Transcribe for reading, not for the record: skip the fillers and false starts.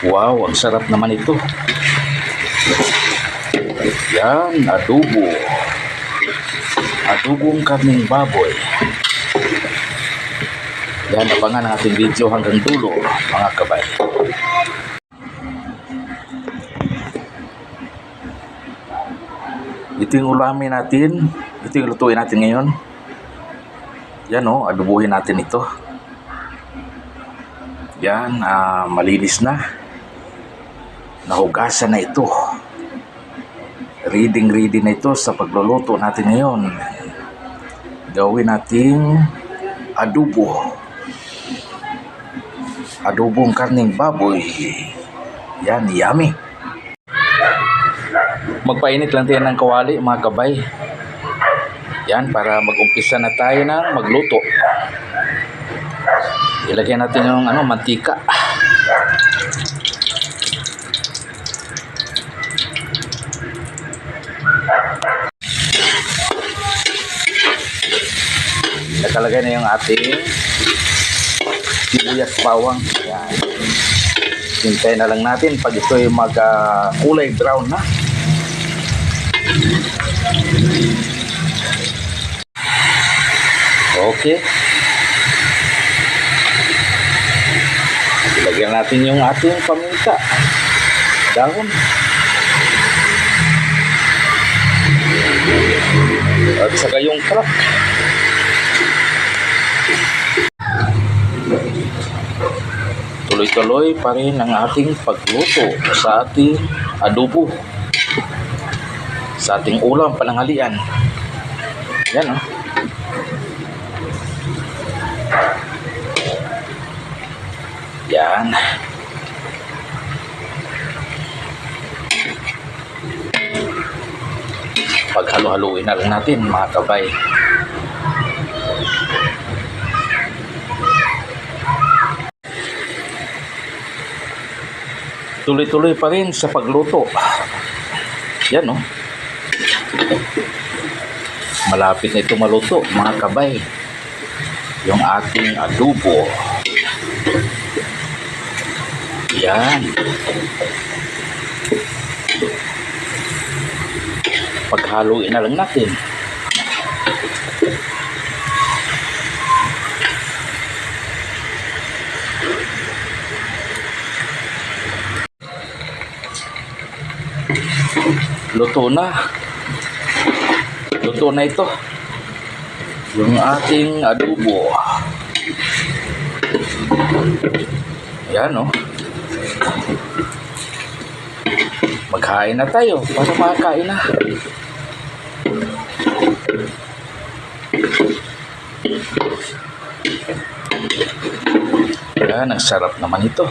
Wow, ang sarap naman ito. Yan, adobo. Adobong karning baboy. Yan, abangan ang ating video hanggang dulo, mga kabay. Ito yung ulamin natin. Ito yung lutuin natin ngayon. Yan o, adobuhin natin ito. Yan, malinis na. Nahugasan na ito. Ready na ito sa pagluluto natin ngayon. Gawin nating adobo. Adobong karning baboy. Yan, yummy. Magpainit lang tayo ng kawali, mga kabay. Yan, para mag-umpisa na tayo ng magluto. Ilagay natin yung mantika. Nakalagay na yung ating sibuyas bawang. Yan. Hintayin na lang natin pag ito ay kulay brown na. Okay. Ilagyan natin yung ating paminta. Dahon. At saka yung crack. Tuloy-tuloy pa rin ang ating pagluto sa ating adobo. Sa ating ulam pananghalian. Yan o. Yan. Paghalo-haluin na lang natin, mga kabay. Tuloy-tuloy pa rin sa pagluto. Yan o. Malapit na ito maluto, mga kabay. Yung ating adobo. Yan. Paghaluin na lang natin. Luto na. Luto na ito. Yung ating adobo. Yan o. Maghain na tayo para makakain na. Yan, ang sarap naman ito.